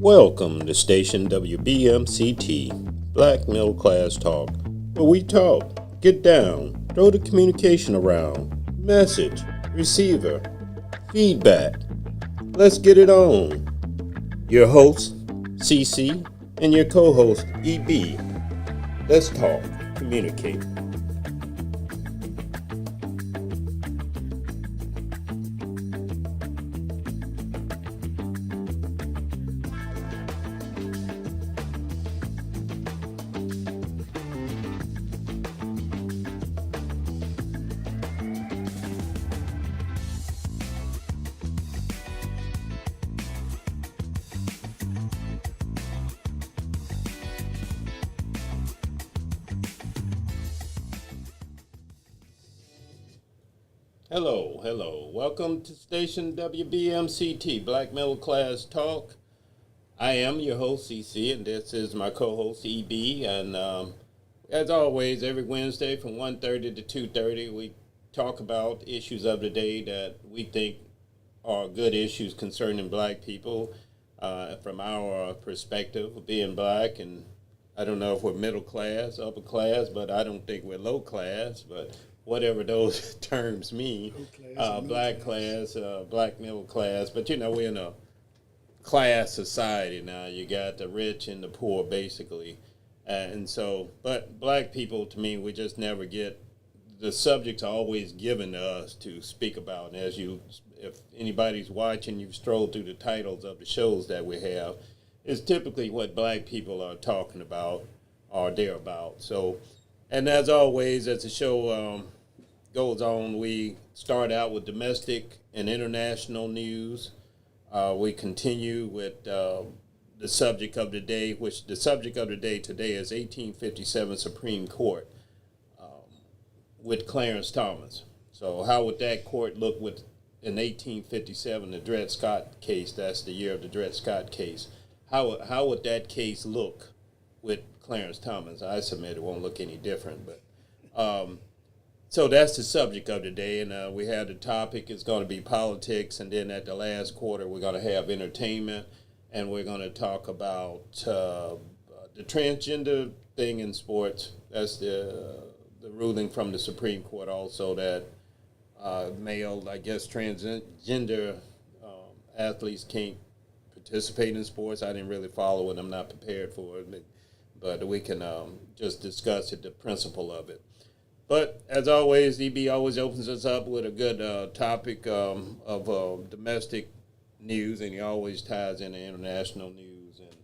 Welcome to Station WBMCT, Black Middle Class Talk, where we talk, get down, throw the communication around, message, receiver, feedback. Let's get it on. Your host, CC, and your co-host, EB. Let's talk, communicate. Hello. Welcome to Station WBMCT, Black Middle Class Talk. I am your host, CC, and this is my co-host, EB. And as always, every Wednesday from 1:30 to 2:30, we talk about issues of the day that we think are good issues concerning black people from our perspective of being black. And I don't know if we're middle class, upper class, but I don't think we're low class, but whatever those terms mean, black class, black middle class. But, you know, we're in a class society now. You got the rich and the poor, basically. And so, but black people, to me, we just never get, the subjects are always given to us to speak about. And if anybody's watching, you've strolled through the titles of the shows that we have, it's typically what black people are talking about or they're about. So, and as always, as the show goes on, we start out with domestic and international news. We continue with the subject of the day, which the subject of the day today is 1857 Supreme Court with Clarence Thomas. So how would that court look with in 1857, the Dred Scott case? That's the year of the Dred Scott case. How would that case look with Clarence Thomas? I submit it won't look any different, but so that's the subject of the day, and we have the topic is going to be politics, and then at the last quarter we're going to have entertainment, and we're going to talk about the transgender thing in sports. That's the ruling from the Supreme Court also that male, I guess, transgender athletes can't participate in sports. I didn't really follow it. I'm not prepared for it, but we can just discuss it, the principle of it. But as always, EB always opens us up with a good topic of domestic news, and he always ties in the international news and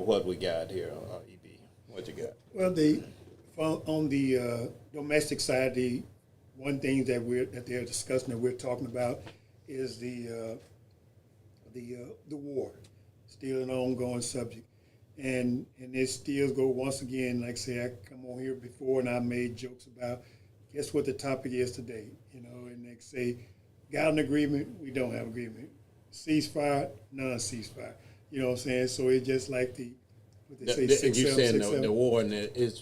what we got here. EB, what you got? Well, on the domestic side, the one thing that they're discussing that we're talking about is the war, still an ongoing subject. And it still go once again, like I say, I come on here before and I made jokes about, guess what the topic is today, and they say, got an agreement, we don't have agreement. Ceasefire, non-ceasefire. You know what I'm saying? So it's just like what they say, you saying the war and it's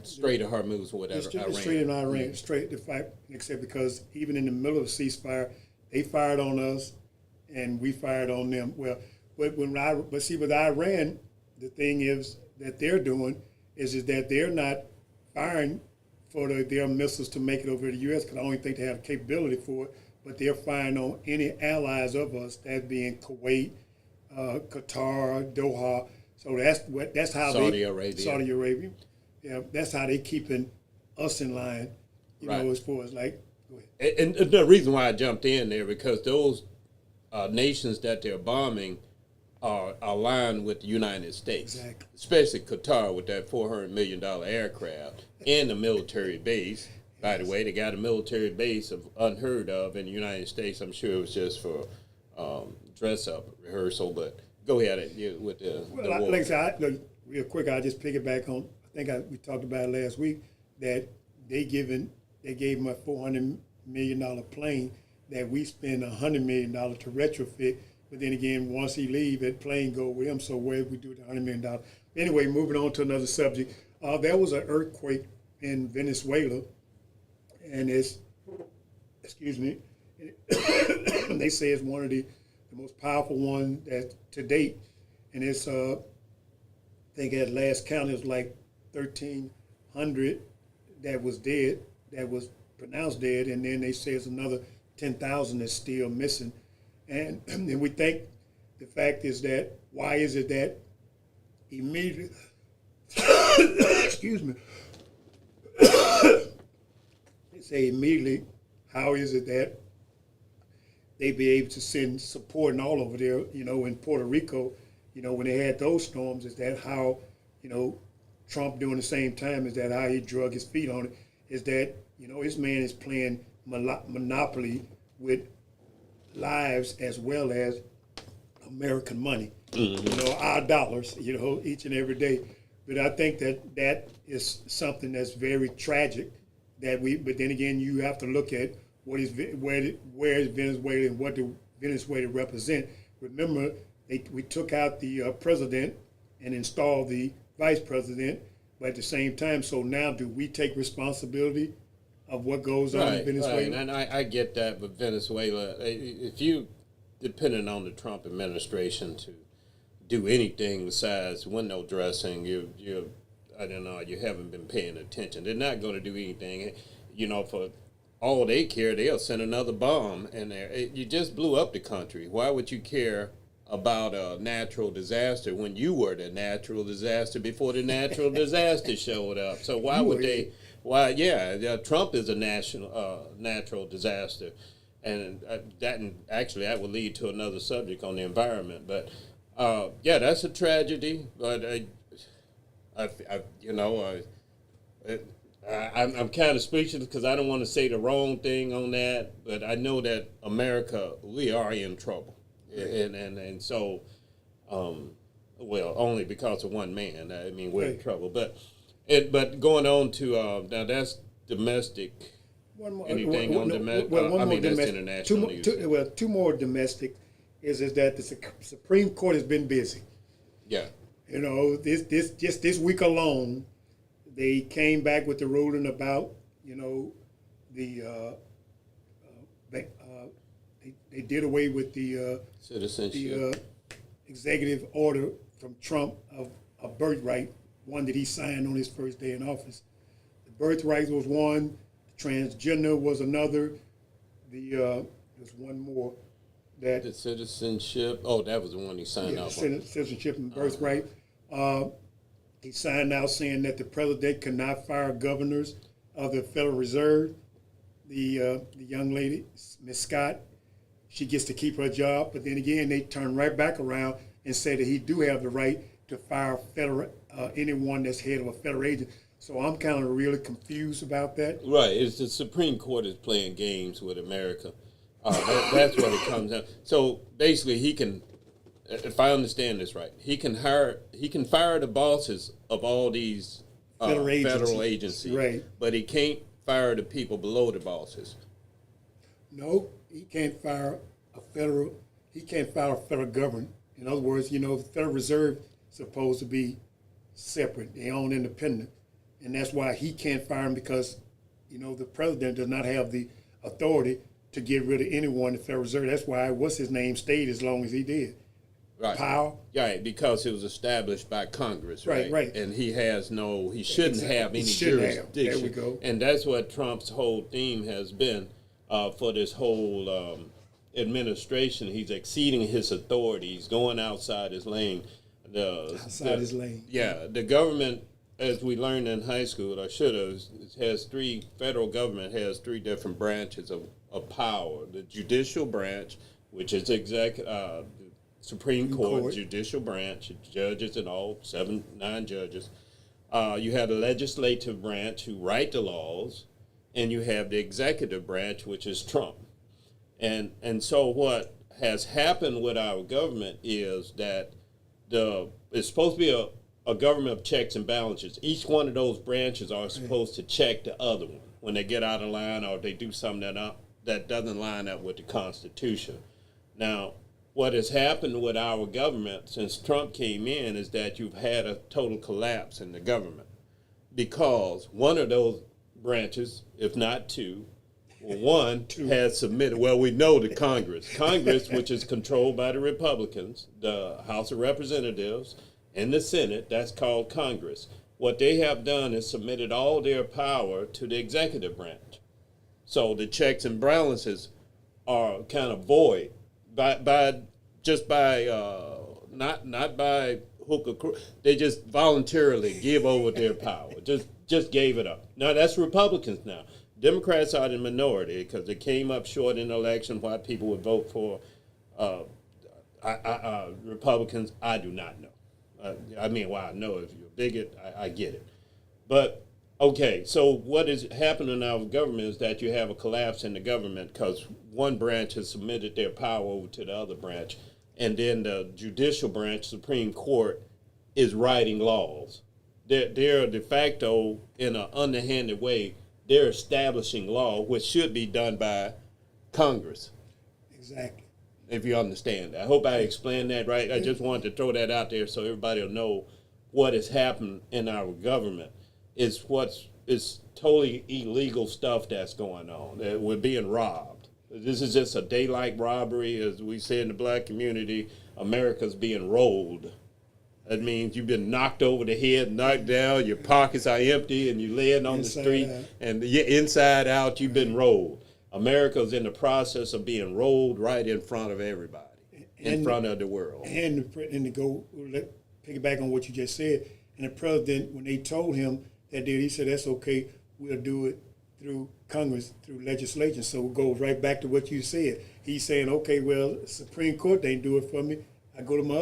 Strait of Hormuz or whatever, Iran. Straight in Iran, straight the fact, except because even in the middle of the ceasefire, they fired on us and we fired on them. Well, but with Iran, the thing is that they're doing is that they're not firing for their missiles to make it over to the U.S. because I don't think they have capability for it, but they're firing on any allies of us, that being Kuwait, Qatar, Doha. So that's how Saudi Arabia. Yeah, that's how they keeping us in line, right. As far as like. Go ahead. And the reason why I jumped in there because those nations that they're bombing are aligned with the United States, exactly. Especially Qatar with that $400 million aircraft and the military base. By the way, they got a military base of unheard of in the United States. I'm sure it was just for dress-up rehearsal, but go ahead with the war. Like I said, real quick, I'll just piggyback on, we talked about it last week, that they gave them a $400 million plane that we spend $100 million to retrofit. But then again, once he leave, that plane go with him. So where we do with the $100 million? Anyway, moving on to another subject. There was an earthquake in Venezuela, and they say it's one of the most powerful ones that to date. and it's I think at last count it was like 1,300 that was dead, that was pronounced dead, and then they say it's another 10,000 that's still missing, and and we think the fact is that why is it that immediately excuse me they say immediately how is it that they be able to send support and all over there, in Puerto Rico, when they had those storms, is that how, Trump doing the same time, is that how he drug his feet on it, is that, this man is playing monopoly with lives as well as American money, our dollars, each and every day. But I think that is something that's very tragic but then again, you have to look at where is Venezuela and what do Venezuela represent. Remember, we took out the president and installed the vice president, but at the same time, so now do we take responsibility of what goes on in Venezuela? Right, and I get that, but Venezuela, if you depending on the Trump administration to do anything besides window dressing, you I don't know, you haven't been paying attention. They're not going to do anything, for all they care, they'll send another bomb in there. You just blew up the country. Why would you care about a natural disaster when you were the natural disaster before the natural disaster showed up? So why would they? Why? Yeah, Trump is a natural disaster, and that would lead to another subject on the environment. But that's a tragedy. But I'm kind of speechless because I don't want to say the wrong thing on that, but I know that America, we are in trouble, and so, only because of one man. I mean, we're in trouble. But going on to now that's domestic. One more, anything on domestic? That's international news. Two more domestic is that the Supreme Court has been busy. Yeah. This week alone, they came back with the ruling about, they did away with the citizenship, the executive order from Trump of a birthright, one that he signed on his first day in office. The birthright was one, transgender was another. There's one more. The citizenship. Oh, that was the one he signed off on. Citizenship and birthright. He signed out saying that the president cannot fire governors of the Federal Reserve. The young lady, Ms. Scott, she gets to keep her job. But then again, they turn right back around and say that he do have the right to fire anyone that's head of a federal agent. So I'm kind of really confused about that. Right. It's the Supreme Court is playing games with America. That's what it comes down. So basically, he can, if I understand this right, he can fire the bosses of all these federal agencies, right? But he can't fire the people below the bosses. No, he can't fire a federal. He can't fire a federal government. In other words, the Federal Reserve is supposed to be separate, their own independent, and that's why he can't fire them because, the president does not have the authority to get rid of anyone in the Federal Reserve. That's why what's his name stayed as long as he did. Right. Powell. Right, because it was established by Congress, right? Right. And he shouldn't have any jurisdiction. There we go. And that's what Trump's whole theme has been for this whole administration. He's exceeding his authority. He's going outside his lane. His lane. Yeah, the government, as we learned in high school, or should have, federal government has three different branches of power. The judicial branch, which is the Supreme Court, judicial branch, judges and all, 9 judges. You have the legislative branch who write the laws, and you have the executive branch, which is Trump. And so what has happened with our government is that it's supposed to be a government of checks and balances. Each one of those branches are supposed to check the other one when they get out of line or they do something that doesn't line up with the Constitution. Now, what has happened with our government since Trump came in is that you've had a total collapse in the government because one of those branches, if not two, One has submitted, well, we know the Congress, which is controlled by the Republicans, the House of Representatives, and the Senate, that's called Congress. What they have done is submitted all their power to the executive branch. So the checks and balances are kind of void by not by hook or crook. They just voluntarily give over their power. Just gave it up. Now that's Republicans now. Democrats are the minority because they came up short in the election. Why people would vote for Republicans, I do not know. I know if you're a bigot, I get it. But, okay, so what is happening in our government is that you have a collapse in the government because one branch has submitted their power over to the other branch, and then the judicial branch, Supreme Court, is writing laws. They're de facto, in an underhanded way, they're establishing law, which should be done by Congress. Exactly. If you understand that. I hope I explained that right. I just wanted to throw that out there so everybody will know what has happened in our government. It's totally illegal stuff that's going on. We're being robbed. This is just a daylight robbery. As we say in the black community, America's being rolled. That means you've been knocked over the head, knocked down, your pockets are empty, and you're laying on the street, and inside out, you've been rolled. America's in the process of being rolled right in front of everybody, in front of the world. And to go, piggyback on what you just said, and the president, when they told him that deal, he said, that's okay, we'll do it through Congress, through legislation. So it goes right back to what you said. He's saying, okay, well, the Supreme Court, they didn't do it for me. I go to my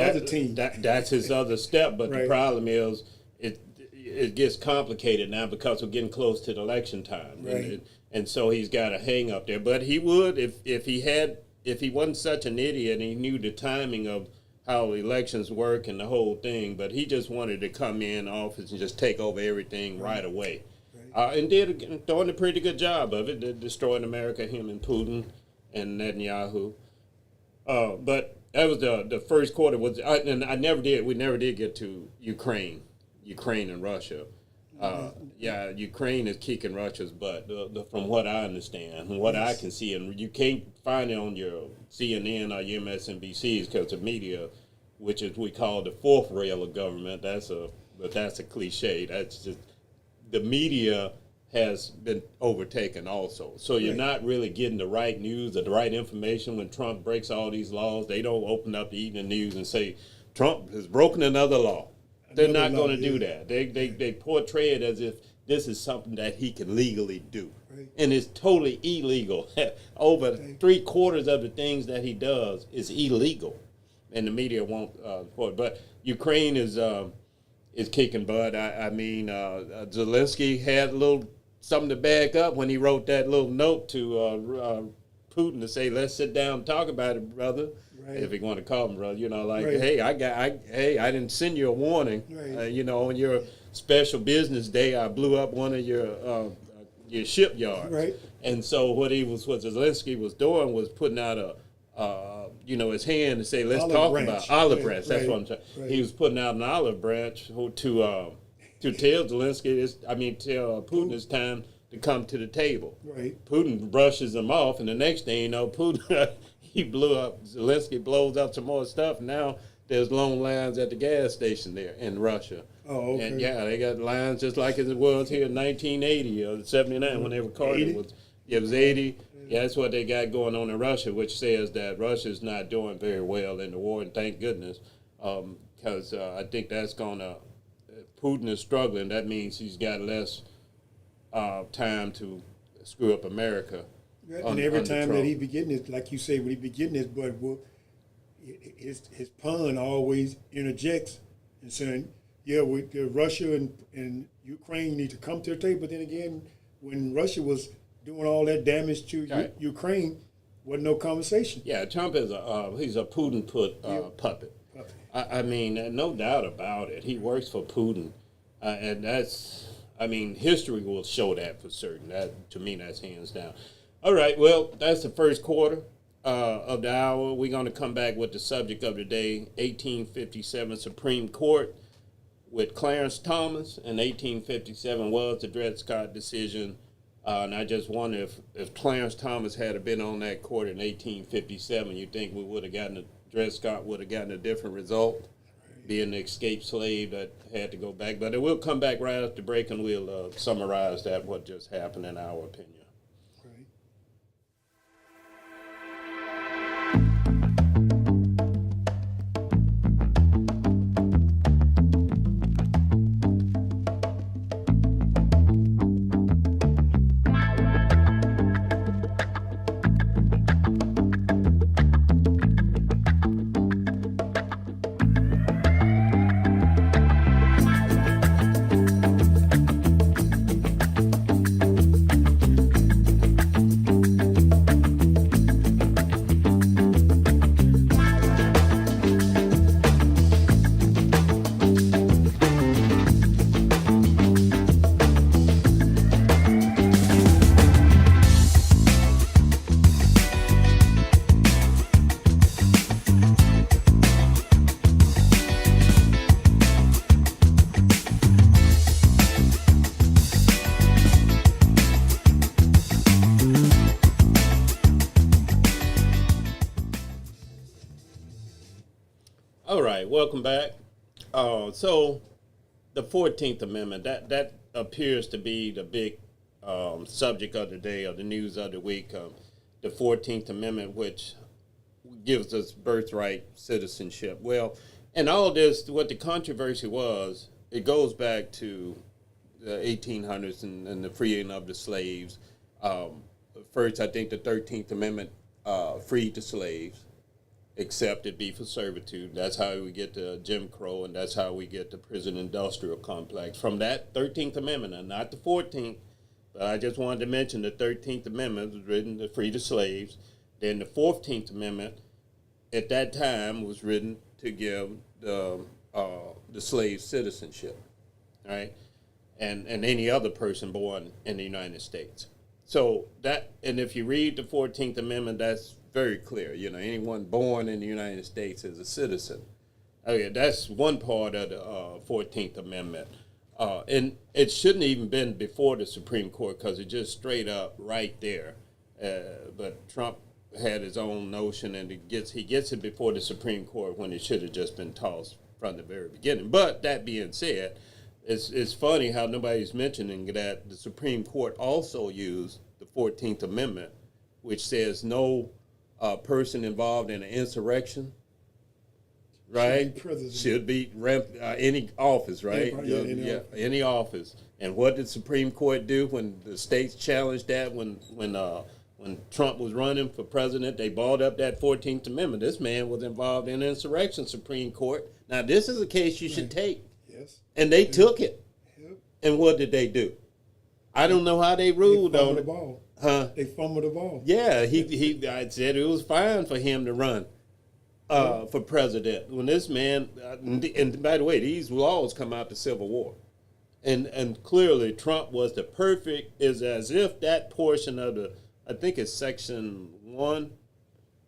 other team. That's his other step, but right. The problem is it gets complicated now because we're getting close to the election time, right. and so he's got a hang up there. But he would if he wasn't such an idiot and he knew the timing of how elections work and the whole thing. But he just wanted to come in office and just take over everything right away, and doing a pretty good job of it, destroying America, him and Putin and Netanyahu. But that was the first quarter and we never did get to Ukraine and Russia. Ukraine is kicking Russia's butt, from what I understand, from what I can see, and you can't find it on your CNN or your MSNBCs because the media, which is we call the fourth rail of government, that's a cliche. That's just the media has been overtaken also. So you're not really getting the right news or the right information when Trump breaks all these laws. They don't open up the evening news and say, Trump has broken another law. They're not going to do that. They portray it as if this is something that he can legally do. Right. And it's totally illegal. Over 3/4 of the things that he does is illegal. And the media won't support it. But Ukraine is kicking butt. Zelensky had a little something to back up when he wrote that little note to Putin to say, let's sit down and talk about it, brother. Right. If you want to call him brother, hey, I didn't send you a warning. Right. On your special business day, I blew up one of your shipyards. Right. And so what Zelensky was doing was putting out his hand to say, let's talk about olive branch. That's what I'm saying. Right. He was putting out an olive branch to tell Zelensky, tell Putin it's time to come to the table. Right. Putin brushes him off, and the next thing you know, Putin he blew up. Zelensky blows up some more stuff. Now there's long lines at the gas station there in Russia. Oh, okay. And they got lines just like it was here in 1980 or 79 when they recorded it. It was 80. Yeah, that's what they got going on in Russia, which says that Russia's not doing very well in the war, and thank goodness, because I think that's going to, Putin is struggling. That means he's got less time to screw up America. And every time that he be getting it, like you say, when he be getting his butt whooped, his pun always interjects and saying, Russia and Ukraine need to come to the table. But then again, when Russia was doing all that damage to Ukraine, wasn't no conversation. Yeah, Trump is he's a Putin puppet. No doubt about it. He works for Putin, and that's, history will show that for certain. That, to me, that's hands down. All right, well, that's the first quarter of the hour. We're going to come back with the subject of the day, 1857 Supreme Court with Clarence Thomas, and 1857 was the Dred Scott decision And I just wonder if Clarence Thomas had been on that court in 1857, you think we would have gotten Dred Scott would have gotten a different result, being the escaped slave that had to go back. But it will come back right after break, and we'll summarize what just happened in our opinion. All right, welcome back. So the 14th Amendment, that appears to be the big subject of the day, or the news of the week. The 14th Amendment, which gives us birthright citizenship. Well, and all this, what the controversy was, it goes back to the 1800s and the freeing of the slaves. First, I think the 13th Amendment freed the slaves, except it be for servitude. That's how we get the Jim Crow, and that's how we get the prison industrial complex. From that 13th Amendment, and not the 14th, but I just wanted to mention the 13th Amendment was written to free the slaves. Then the 14th Amendment, at that time, was written to give the slave citizenship, right? And any other person born in the United States. So that, and if you read the 14th Amendment, that's very clear. You know, anyone born in the United States is a citizen. Okay, that's one part of the 14th Amendment. And it shouldn't even been before the Supreme Court, because it just straight up right there. But Trump had his own notion, and he gets it before the Supreme Court when it should have just been tossed from the very beginning. But that being said, it's funny how nobody's mentioning that the Supreme Court also used the 14th Amendment, which says no person involved in an insurrection, right, should be any office, right? Any office. And what did the Supreme Court do when the states challenged that? When Trump was running for president, they balled up that 14th Amendment. This man was involved in insurrection, Supreme Court. Now, this is a case you should take. Yes. And they took it. Yep. And what did they do? I don't know how they ruled on it. Ball. Huh? They fumbled the ball. Yeah, I said it was fine for him to run for president. When this man, and by the way, these laws come out the Civil War. And clearly Trump was the perfect, is as if that portion of the, I think it's Section 1,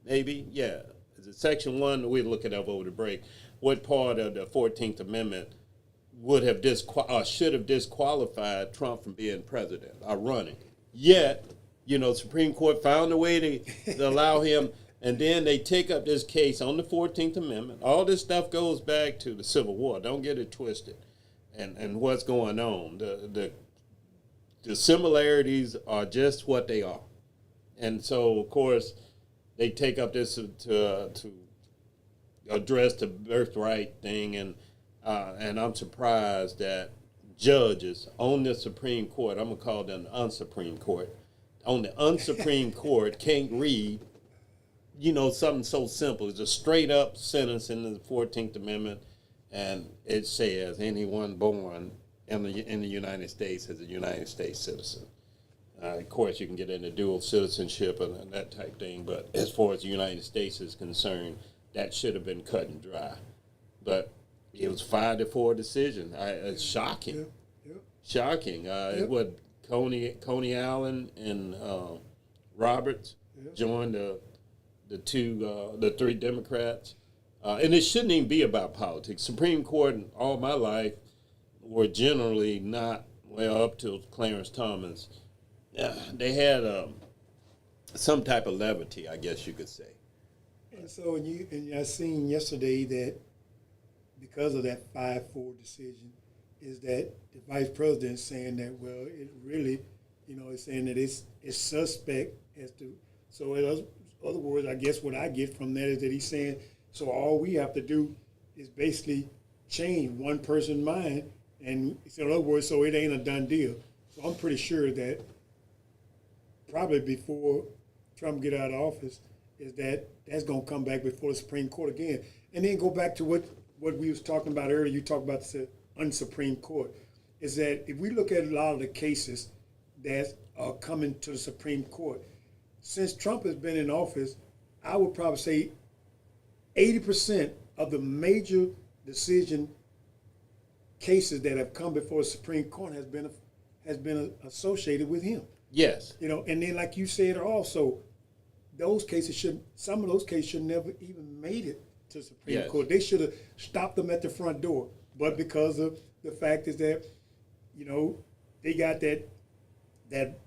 maybe? Yeah. Is it Section 1? We'll look it up over the break. What part of the 14th Amendment would have should have disqualified Trump from being president or running? Yet, Supreme Court found a way to allow him, and then they take up this case on the 14th Amendment. All this stuff goes back to the Civil War. Don't get it twisted. And what's going on. The similarities are just what they are. And so, of course, they take up this to address the birthright thing, and I'm surprised that judges on the Supreme Court, I'm going to call them the unsupreme court, on the unsupreme court can't read, something so simple. It's a straight up sentence in the 14th Amendment, and it says anyone born in the United States is a United States citizen. Of course, you can get into dual citizenship and that type thing, but as far as the United States is concerned, that should have been cut and dry. But it was 5-4 decision. It's shocking. Yeah. Shocking. What Coney Allen and Roberts joined the three Democrats. And it shouldn't even be about politics. Supreme Court all my life were generally not, well, up till Clarence Thomas, they had some type of levity, I guess you could say. And so, and I seen yesterday that because of that 5-4 decision, is that the vice president is saying that, well, it really, it's saying that it's suspect as to, so in other words, I guess what I get from that is that he's saying, so all we have to do is basically change one person's mind, and so in other words, so it ain't a done deal. So I'm pretty sure that probably before Trump get out of office, is that that's going to come back before the Supreme Court again. And then go back to what we was talking about earlier. You talked about the Supreme Court. Is that if we look at a lot of the cases that are coming to the Supreme Court, since Trump has been in office, I would probably say 80% of the major decision cases that have come before the Supreme Court has been associated with him. Yes. And then like you said also, some of those cases should never even made it to the Supreme Court. They should have stopped them at the front door. But because of the fact is that, they got that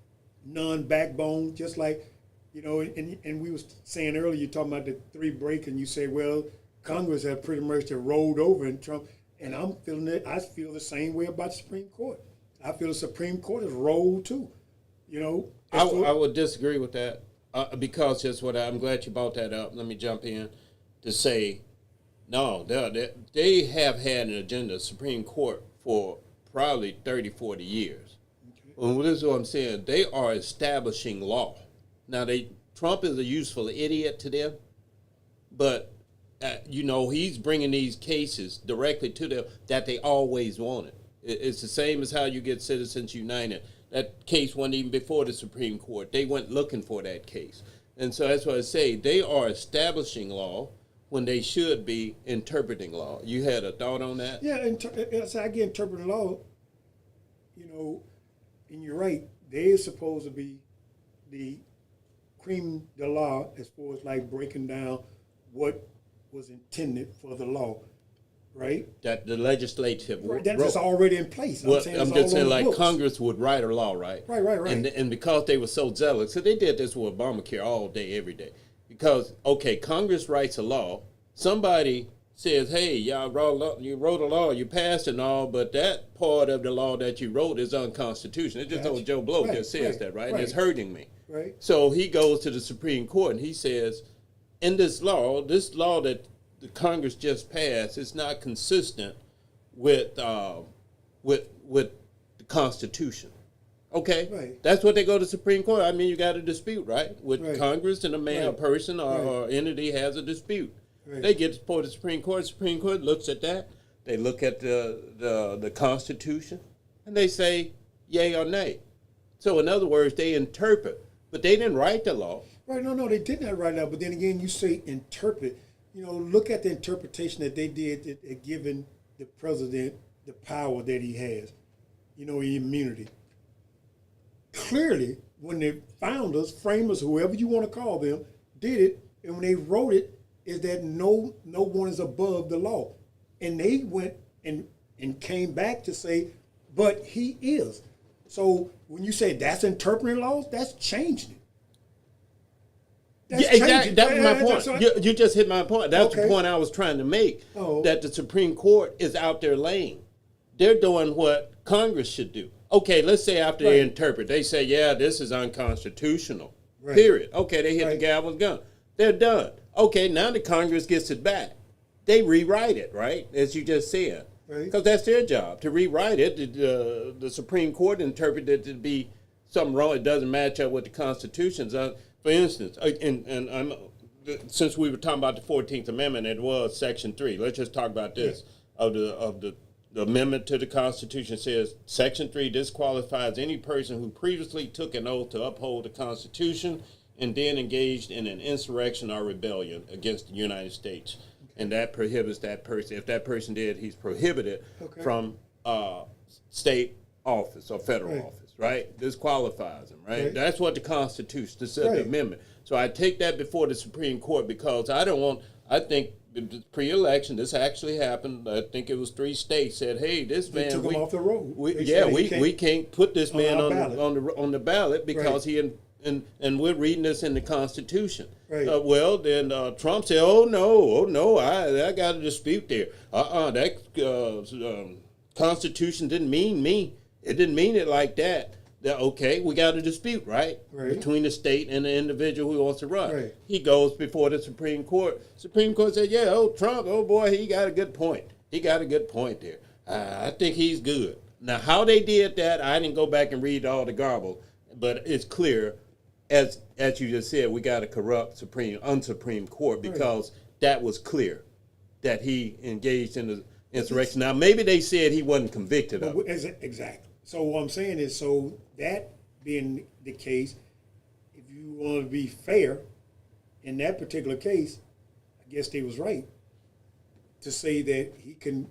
non-backbone, just like, and we was saying earlier, you talking about the 3 break, and you say, well, Congress have pretty much rolled over in Trump, and I'm feeling it. I feel the same way about the Supreme Court. I feel the Supreme Court is rolled too. I would disagree with that. Because just I'm glad you brought that up. Let me jump in to say, no, they have had an agenda, Supreme Court, for probably 30, 40 years. Okay. And this is what I'm saying. They are establishing law. Now, Trump is a useful idiot to them, but, he's bringing these cases directly to them that they always wanted. It's the same as how you get Citizens United. That case wasn't even before the Supreme Court. They went looking for that case. And so that's what I say. They are establishing law when they should be interpreting law. You had a thought on that? Yeah, as I get interpreting law, and you're right, they are supposed to be the cream de la law as far as like breaking down what was intended for the law. Right? That the legislative right, that's just already in place. I'm just saying like Congress would write a law, right? Right. And because they were so zealous, so they did this with Obamacare all day, every day. Because, Congress writes a law, somebody says, hey, you wrote a law, you passed and all, but that part of the law that you wrote is unconstitutional. It's just old Joe Blow just says that, right? And it's hurting me. Right. So he goes to the Supreme Court and he says, in this law that the Congress just passed is not consistent with the Constitution. Okay, right. That's what they go to the Supreme Court. I mean, you got a dispute, right? With Congress and a person or entity has a dispute. Right. They get before the Supreme Court. The Supreme Court looks at that. They look at the Constitution, and they say yay or nay. So, in other words, they interpret, but they didn't write the law. Right? No, they did not write it out. But then again, you say interpret. Look at the interpretation that they did at giving the president the power that he has, immunity. Clearly, when the founders, framers, whoever you want to call them, did it, and when they wrote it, is that no one is above the law. And they went and came back to say, but he is. So when you say that's interpreting laws, that's changing it. Exactly. That was my point. You just hit my point. That's the point I was trying to make. That the Supreme Court is out there laying. They're doing what Congress should do. Okay, let's say after they interpret, they say, yeah, this is unconstitutional. Right. Period. Okay, they hit the gavel and gun. They're done. Okay, now the Congress gets it back. They rewrite it, right? As you just said. Because that's their job, to rewrite it. The Supreme Court interpreted it to be something wrong. It doesn't match up with the Constitution. For instance, since we were talking about the 14th Amendment, it was Section 3. Let's just talk about this. Of the amendment to the Constitution says, Section 3 disqualifies any person who previously took an oath to uphold the Constitution and then engaged in an insurrection or rebellion against the United States. And that prohibits that person. If that person did, he's prohibited from state office or federal office. Right? Disqualifies him, right? That's what the Constitution, the Amendment. So I take that before the Supreme Court because I don't want I think the pre-election, this actually happened. I think it was 3 states said, "Hey, this They man, took him off the road. we can't put this man our on the ballot because Right. and we're reading this in the Constitution." Right. Well, then Trump said, "Oh no, I got a dispute there. That Constitution didn't mean me. It didn't mean it like that." Okay, we got a dispute, right? Between the state and the individual who wants to run. Right. He goes before the Supreme Court. Supreme Court said, "Yeah, Trump, oh boy, he got a good point. He got a good point there. I think he's good." Now, how they did that, I didn't go back and read all the garble, but it's clear, as you just said, we got a corrupt Supreme Court because that was clear that he engaged in the insurrection. Now, maybe they said he wasn't convicted of it. Exactly. So what I'm saying is, so that being the case, if you want to be fair, in that particular case, I guess they was right to say that he can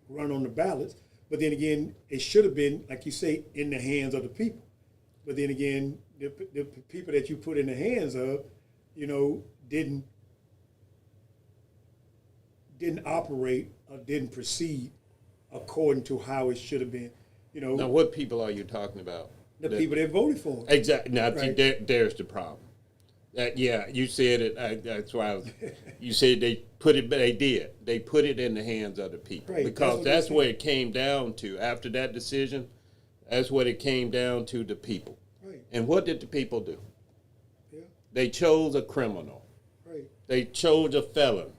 run on the ballots. But then again, it should have been, like you say, in the hands of the people. But then again, the people that you put in the hands of, didn't operate or didn't proceed according to how it should have been. Now, what people are you talking about? The people that voted for him. Exactly. Now, Right. there's the problem. You said it. That's why you said they put it. They did. They put it in the hands of the people because that's where it came down to. After that decision, that's what it came down to, the people. Right. And what did the people do? Yeah. They chose a criminal. Right. They chose a felon.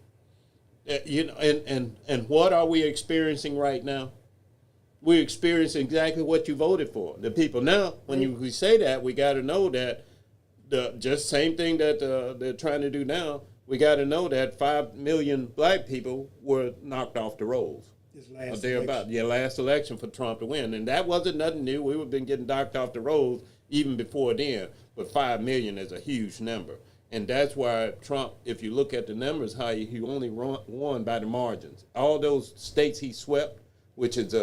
And what are we experiencing right now? We're experiencing exactly what you voted for, the people. Now, when we say that, we got to know that the just same thing that they're trying to do now. We got to know that 5 million black people were knocked off the rolls. This last Last election for Trump to win, and that wasn't nothing new. We have been getting knocked off the rolls even before then. But 5 million is a huge number, and that's why Trump, if you look at the numbers, how he only won by the margins. All those states he swept, which is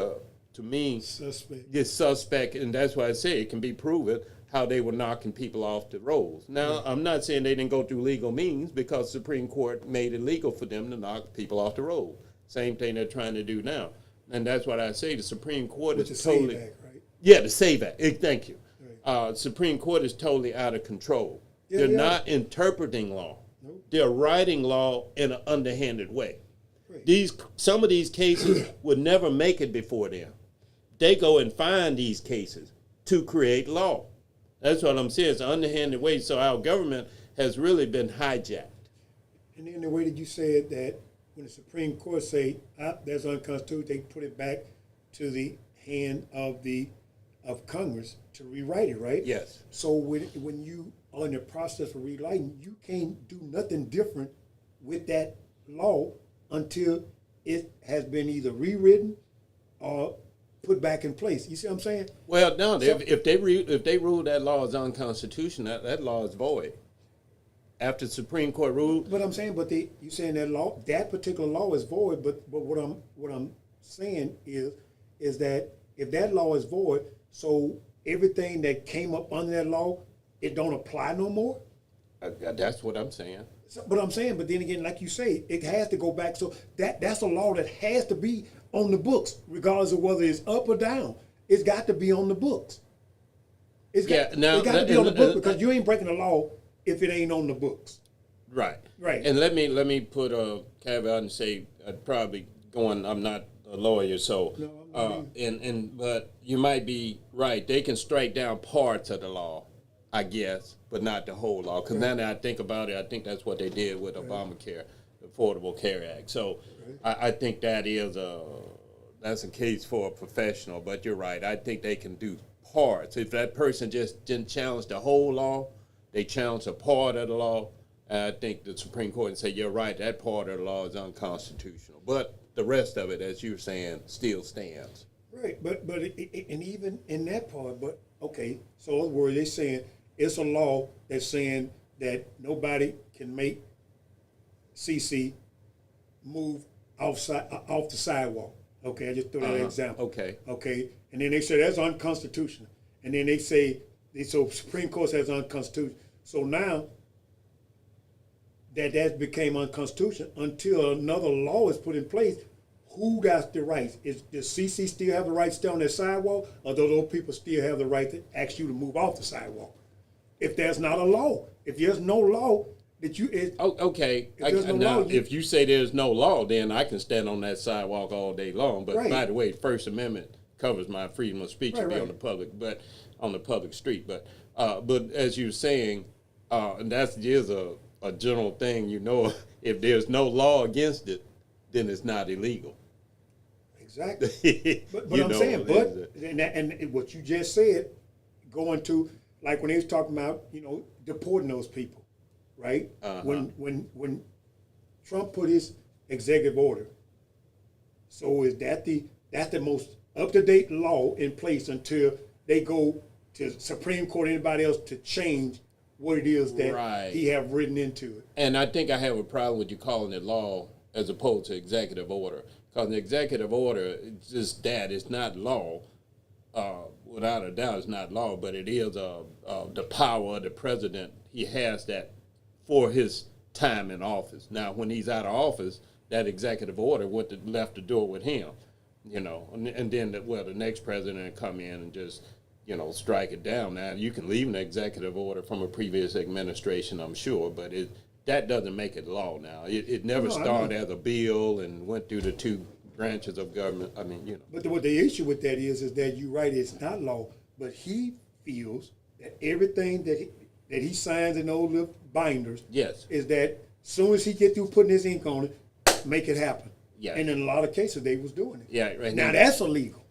to me, suspect, and that's why I say it can be proven how they were knocking people off the rolls. Now, I'm not saying they didn't go through legal means because the Supreme Court made it legal for them to knock people off the roll. Same thing they're trying to do now. And that's what I say, the Supreme Court is totally... SAVE Act, right? Yeah, the SAVE Act. Thank you. Right. Supreme Court is totally out of control. They're not interpreting law. Nope. They're writing law in an underhanded way. Right. Some of these cases would never make it before them. They go and find these cases to create law. That's what I'm saying. It's an underhanded way. So our government has really been hijacked. And then the way that you said that when the Supreme Court say that's unconstitutional, they put it back to the hand of Congress to rewrite it, right? Yes. So when you are in the process of rewriting, you can't do nothing different with that law until it has been either rewritten or put back in place. You see what I'm saying? Well, no. If they rule that law is unconstitutional, that law is void. After the Supreme Court ruled. But I'm saying, you saying that particular law is void. But what I'm saying is that if that law is void, so everything that came up under that law, it don't apply no more. That's what I'm saying. But I'm saying, but then again, like you say, it has to go back. So that's a law that has to be on the books, regardless of whether it's up or down. It's got to be on the books. It's got to be on the books because you ain't breaking the law if it ain't on the books. Right. Right. And let me put a caveat and say I'm not a lawyer, so but you might be right. They can strike down parts of the law, I guess, but not the whole law. Because now that I think about it, I think that's what they did with Obamacare, the Affordable Care Act. So I think that's a case for a professional. But you're right. I think they can do parts. If that person just didn't challenge the whole law, they challenge a part of the law. I think the Supreme Court would say, you're right, that part of the law is unconstitutional. But the rest of it, as you're saying, still stands. Right, but and even in that part, but okay, so in other words, they're saying it's a law that's saying that nobody can make CC move off the sidewalk. Okay, I just threw that example. Okay, and then they say that's unconstitutional. And then they say, so Supreme Court says unconstitutional. So now that became unconstitutional until another law is put in place. Who got the rights? Does CC still have the right to stay on that sidewalk, or do those people still have the right to ask you to move off the sidewalk? If there's not a law, if there's no law that you, okay. If you say there's no law, then I can stand on that sidewalk all day long. But by the way, First Amendment covers my freedom of speech to be on the public street. But as you're saying, and that is a general thing. If there's no law against it, then it's not illegal. Exactly. But I'm saying, and what you just said, going to, like when they was talking about, deporting those people, right? When Trump put his executive order, so that's the most up-to-date law in place until they go to Supreme Court, anybody else, to change what it is that he have written into it. And I think I have a problem with you calling it law as opposed to executive order. Because the executive order is just that. It's not law. Without a doubt, it's not law, but it is the power of the president. He has that for his time in office. Now, when he's out of office, that executive order left the door with him, and then the next president will come in and just, strike it down. Now, you can leave an executive order from a previous administration, I'm sure, but that doesn't make it law now. It never started as a bill and went through the two branches of government. But what the issue with that is that you're right, it's not law, but he feels that everything that he signs in those little binders is that soon as he get through putting his ink on it, make it happen. Yeah. And in a lot of cases, they was doing it. Yeah. Right now that's illegal.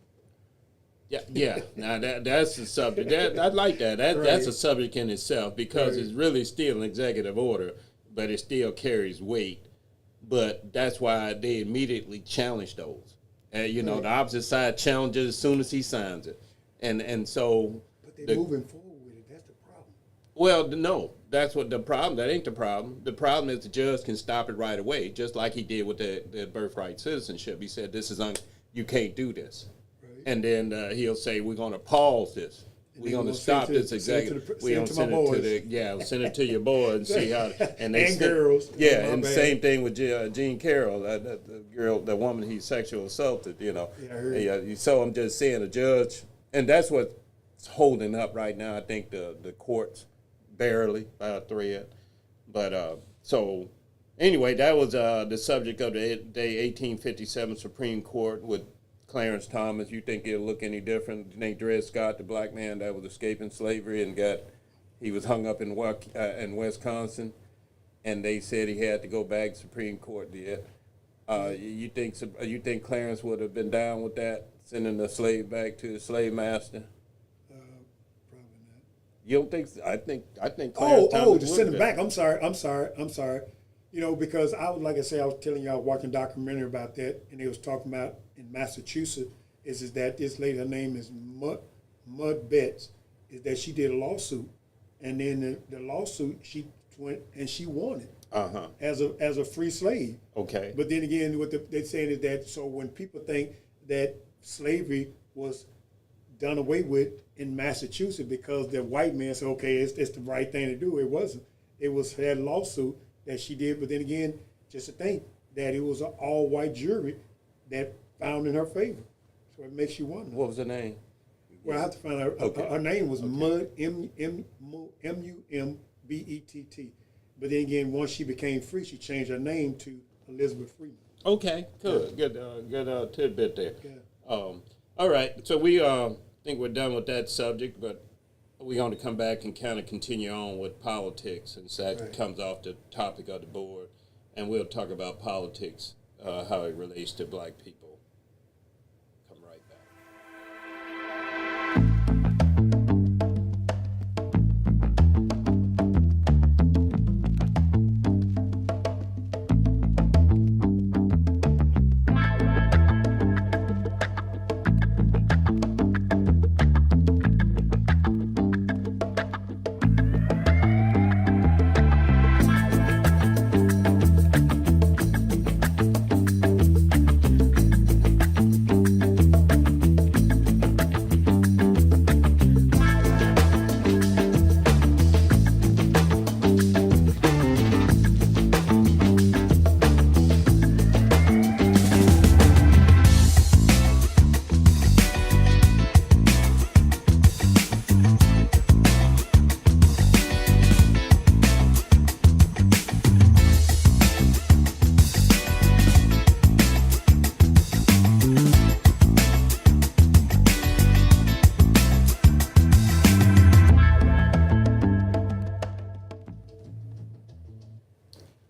Yeah. Now that's a subject. I like that. That's a subject in itself because it's really still an executive order, but it still carries weight. But that's why they immediately challenge those. The opposite side challenges as soon as he signs it, and so. But they're moving forward with it. That's the problem. Well, no, that's what the problem. That ain't the problem. The problem is the judge can stop it right away, just like he did with the birthright citizenship. He said, "This is you can't do this," and then he'll say, "We're going to pause this. We're going to stop this executive. We're going to send it to send it to your boys and see how." And girls. Yeah, and the same thing with Jean Carroll, the woman he sexually assaulted. Yeah, I heard. So I'm just saying, the judge, and that's what's holding up right now. I think the courts barely by a thread, but so anyway, that was the subject of the day 1857 Supreme Court with Clarence Thomas. You think it'll look any different? You think Dred Scott, the black man that was escaping slavery and he was hung up in Wisconsin, and they said he had to go back? Supreme Court did. You think Clarence would have been down with that, sending the slave back to the slave master? Probably not. You don't think so? I think Clarence Thomas to send him back. I'm sorry. Because I was telling you, I was watching a documentary about that, and they was talking about in Massachusetts is that this lady, her name is Mud Betts, is that she did a lawsuit, and then the lawsuit she went and she won it as a free slave. Okay. But then again, what they're saying is that so when people think that slavery was done away with in Massachusetts because the white man said, okay, it's the right thing to do, it wasn't. It was that lawsuit that she did, but then again, just to think that it was an all-white jury that found in her favor. So it makes you wonder. What was her name? Well, I have to find out. Okay. Her name was Mud, M-U-M-B-E-T-T. But then again, once she became free, she changed her name to Elizabeth Freeman. Okay, good. Good tidbit there. Yeah. All right, so we think we're done with that subject, but we're going to come back and kind of continue on with politics, and so that comes off the topic of the board, and we'll talk about politics, how it relates to black people. Come right back.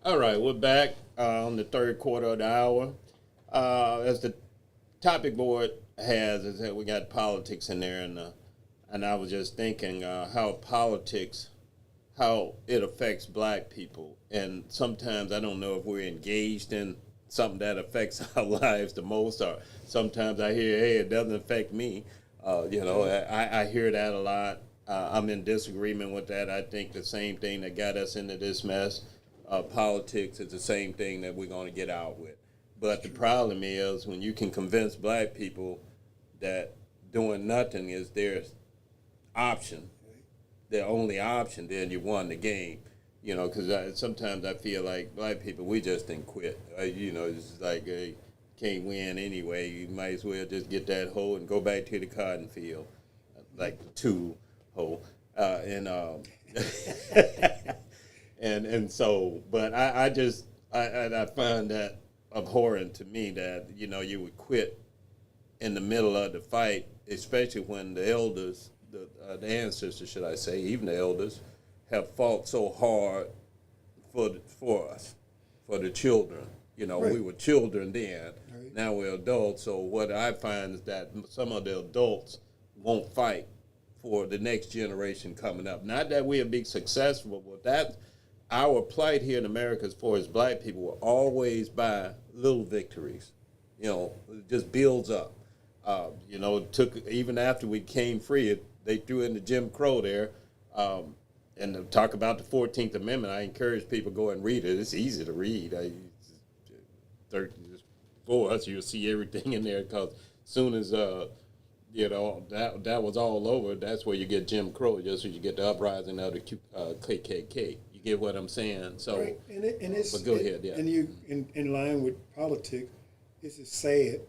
All right, we're back on the third quarter of the hour. As the topic board has, is that we got politics in there, and I was just thinking how politics, how it affects black people, and sometimes I don't know if we're engaged in something that affects our lives the most, or sometimes I hear, hey, it doesn't affect me. I hear that a lot. I'm in disagreement with that. I think the same thing that got us into this mess, politics, is the same thing that we're going to get out with. But the problem is when you can convince black people that doing nothing is their option, their only option, then you won the game. Because sometimes I feel like black people, we just didn't quit. It's like, can't win anyway. You might as well just get that hoe and go back to the cotton field, like the tool hoe. And so, but I find that abhorrent to me that, you would quit in the middle of the fight, especially when the elders, the ancestors, should I say, even the elders, have fought so hard for us, for the children. Right. We were children then. Right. Now we're adults. So what I find is that some of the adults won't fight for the next generation coming up. Not that we'll be successful, but that our plight here in America as far as black people will always by little victories. It just builds up. It took, even after we came free, they threw in the Jim Crow there. And to talk about the 14th Amendment, I encourage people to go and read it. It's easy to read. For us, you'll see everything in there, because as soon as that was all over, that's where you get Jim Crow, just as you get the uprising of the KKK. You get what I'm saying? So, right. But go ahead, yeah. And you, in line with politics, this is sad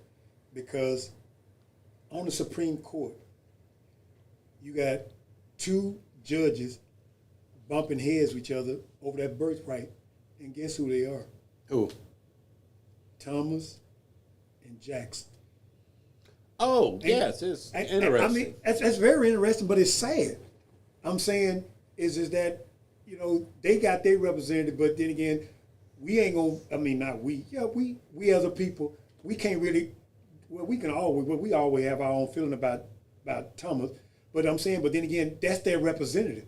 because on the Supreme Court, you got two judges bumping heads with each other over that birthright, and guess who they are? Who? Thomas and Jackson. Oh, yes, it's interesting. I mean, that's very interesting, but it's sad. I'm saying is that, they got their representative, but then again, we ain't gonna, not we, we as a people, we can't really, we always have our own feeling about Thomas, but I'm saying, but then again, that's their representative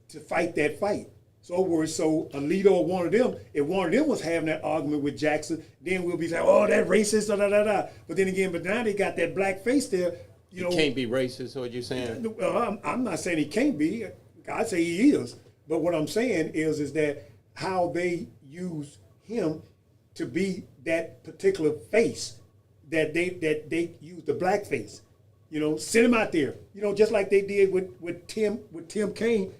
to fight that fight. So a leader or one of them, if one of them was having that argument with Jackson, then we'll be like, oh, that racist, da da da da. But then again, but now they got that black face there. He can't be racist, what you're saying? I'm not saying he can't be. I say he is. But what I'm saying is that how they use him to be that particular face, that they use the black face. Send him out there. Just like they did with Tim Kaine.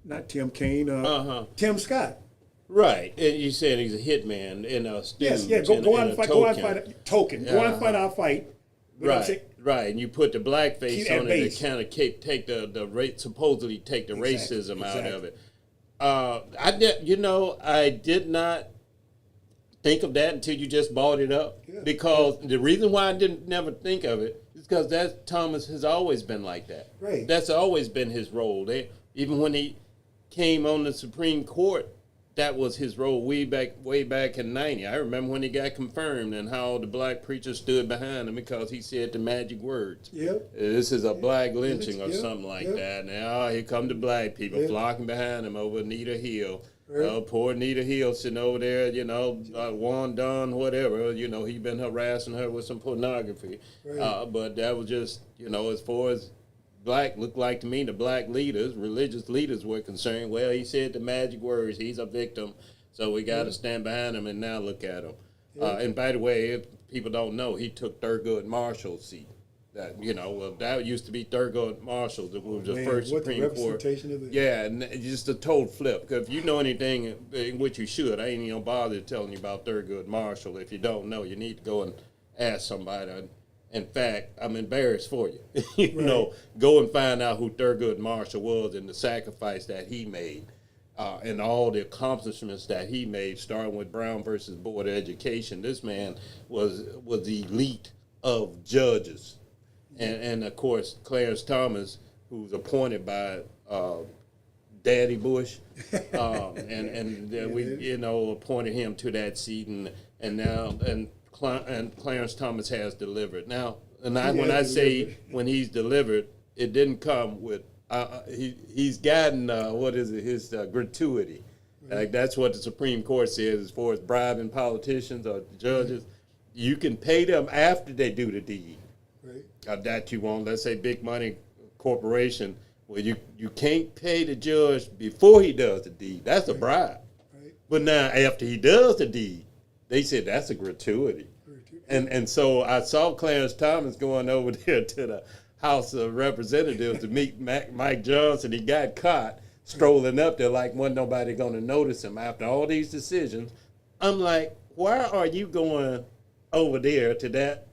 Not Tim Kaine, Tim Scott. Right. And you said he's a hitman in a stooge. Yes, go out and fight. Go out and fight. Token. Go out and fight our fight. Right. Right. And you put the blackface on it to kind of take the supposedly take the racism out of it. I did not think of that until you just brought it up. Yeah. Because the reason why I didn't never think of it is because Thomas has always been like that. Right. That's always been his role. Even when he came on the Supreme Court, that was his role way back in '90. I remember when he got confirmed and how the black preacher stood behind him because he said the magic words. Yep. This is a black lynching or something like that. Now here come the black people flocking behind him over Anita Hill. Right. Poor Anita Hill sitting over there, Juan Don, whatever. He been harassing her with some pornography. Right. But that was just, as far as black looked like to me, the black leaders, religious leaders were concerned. Well, he said the magic words. He's a victim, so we got to stand behind him. And now look at him. And by the way, if people don't know, he took Thurgood Marshall's seat. That that used to be Thurgood Marshall, that was the first Supreme Court. Yeah, and it's just a total flip. Because if you know anything, which you should, I ain't even bother telling you about Thurgood Marshall. If you don't know, you need to go and ask somebody. In fact, I'm embarrassed for you. Go and find out who Thurgood Marshall was and the sacrifice that he made, and all the accomplishments that he made, starting with Brown versus Board of Education. This man was the elite of judges. And of course, Clarence Thomas, who's appointed by Daddy Bush, and we appointed him to that seat, and now Clarence Thomas has delivered. Now, when I say when he's delivered, it didn't come with he's gotten his gratuity. Right. Like that's what the Supreme Court says as far as bribing politicians or judges. Right. You can pay them after they do the deed. Right. That you want. Let's say big money corporation. Well, you can't pay the judge before he does the deed. That's a bribe. Right. But now after he does the deed, they said that's a gratuity. And so I saw Clarence Thomas going over there to the House of Representatives to meet Mike Johnson. He got caught strolling up there like wasn't nobody going to notice him after all these decisions. I'm like, why are you going over there to that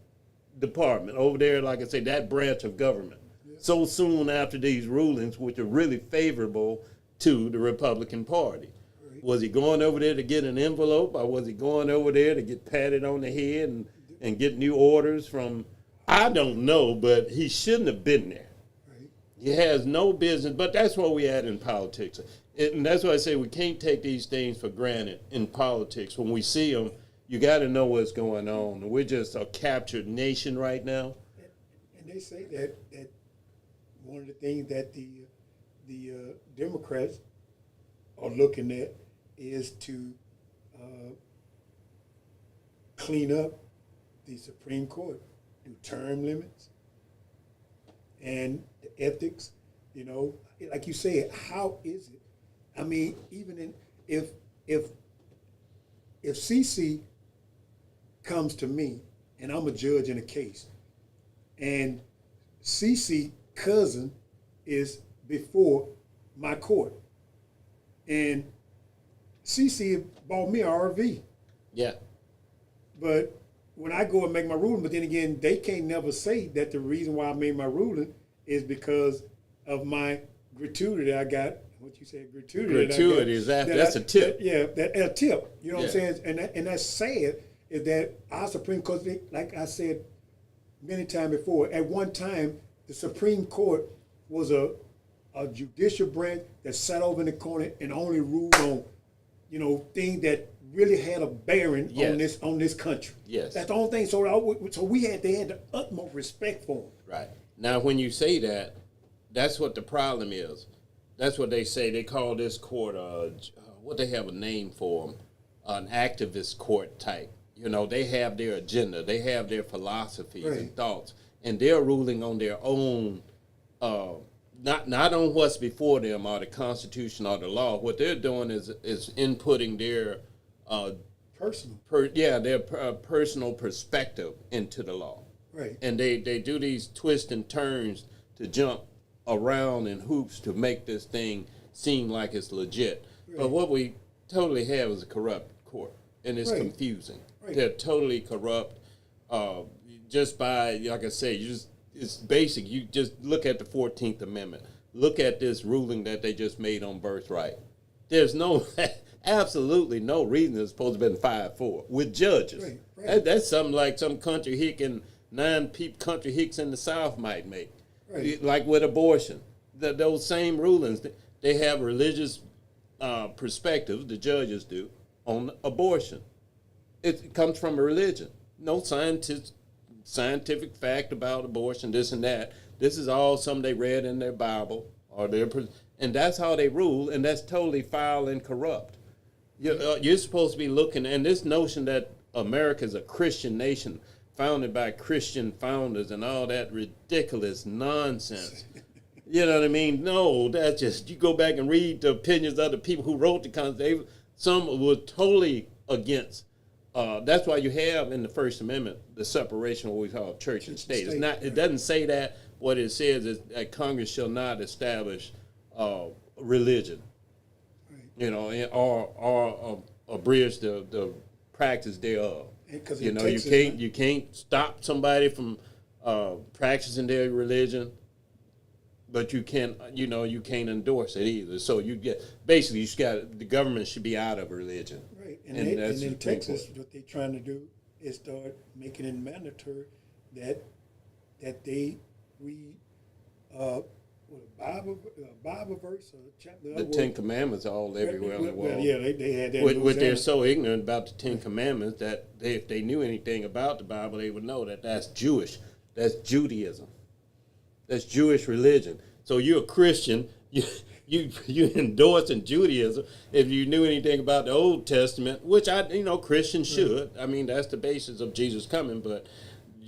department, over there, like I say, that branch of government, so soon after these rulings, which are really favorable to the Republican Party? Right. Was he going over there to get an envelope, or was he going over there to get patted on the head and get new orders from, I don't know, but he shouldn't have been there. Right. He has no business, but that's where we at in politics. And that's why I say we can't take these things for granted in politics. When we see them, you got to know what's going on. We're just a captured nation right now. And they say that one of the things that the Democrats are looking at is to clean up the Supreme Court, do term limits and the ethics. Like you said, how is it? I mean, even if CC comes to me and I'm a judge in a case, and CC cousin is before my court, and CC bought me an RV. Yeah. But when I go and make my ruling, but then again, they can't never say that the reason why I made my ruling is because of my gratuity that I got. What you said, gratuity? Gratuity is that's a tip. A tip. You know what I'm saying? And that's sad is that our Supreme Court, like I said many times before, at one time the Supreme Court was a judicial branch that sat over in the corner and only ruled on, things that really had a bearing on this country. Yes. That's the only thing. So they had the utmost respect for them. Right. Now, when you say that, that's what the problem is. That's what they say. They call this court, what they have a name for them, an activist court type. They have their agenda. They have their philosophies and thoughts. And they're ruling on their own, not on what's before them or the Constitution or the law. What they're doing is inputting their personal perspective into the law. Right. And they do these twists and turns to jump around in hoops to make this thing seem like it's legit. Right. But what we totally have is a corrupt court, and it's confusing. Right. They're totally corrupt. Just by, like I say, it's basic. You just look at the 14th Amendment. Look at this ruling that they just made on birthright. There's absolutely no reason it's supposed to have been 5-4 with judges. Right, right. That's something like some country hick and country hicks in the South might make. Right. Like with abortion. Those same rulings, they have religious perspectives, the judges do, on abortion. It comes from a religion. No scientific fact about abortion, this and that. This is all something they read in their Bible, and that's how they rule, and that's totally foul and corrupt. You're supposed to be looking, and this notion that America is a Christian nation, founded by Christian founders and all that ridiculous nonsense. You know what I mean? No, that's just, you go back and read the opinions of the people who wrote the Constitution. Some were totally against. That's why you have in the First Amendment the separation of what we call church and state. It's not. It doesn't say that. What it says is that Congress shall not establish religion, or abridge the practice thereof. You can't stop somebody from practicing their religion, but you can't endorse it either. So the government should be out of religion. Right, and in Texas, what they're trying to do is start making it mandatory that we a Bible verse or chapter. The Ten Commandments are all everywhere in the world. Well, yeah, they had that. What they're so ignorant about the Ten Commandments that if they knew anything about the Bible, they would know that that's Jewish. That's Judaism. That's Jewish religion. So you're a Christian. You endorsing Judaism. If you knew anything about the Old Testament, which Christians should. I mean, that's the basis of Jesus coming. But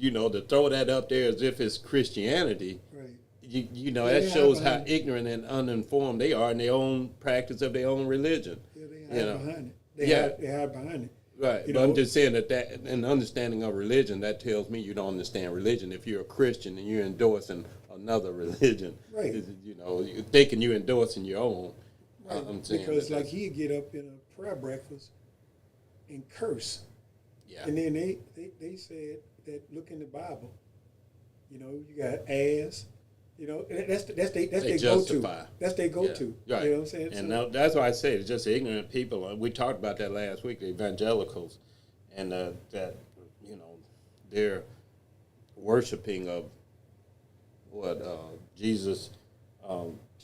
to throw that up there as if it's Christianity. Right. That shows how ignorant and uninformed they are in their own practice of their own religion. Yeah, they hide behind it. They hide behind it. Right. But I'm just saying that an understanding of religion, that tells me you don't understand religion. If you're a Christian and you're endorsing another religion, right? You're thinking you're endorsing your own. Right. I'm saying because he'd get up in a prayer breakfast and curse. Yeah. And then they said that look in the Bible. You got ass. That's their go-to. That's their go-to. Yeah. Right. You know what I'm saying? And that's why I say it's just ignorant people. We talked about that last week, the evangelicals, and that they're worshiping of what Jesus,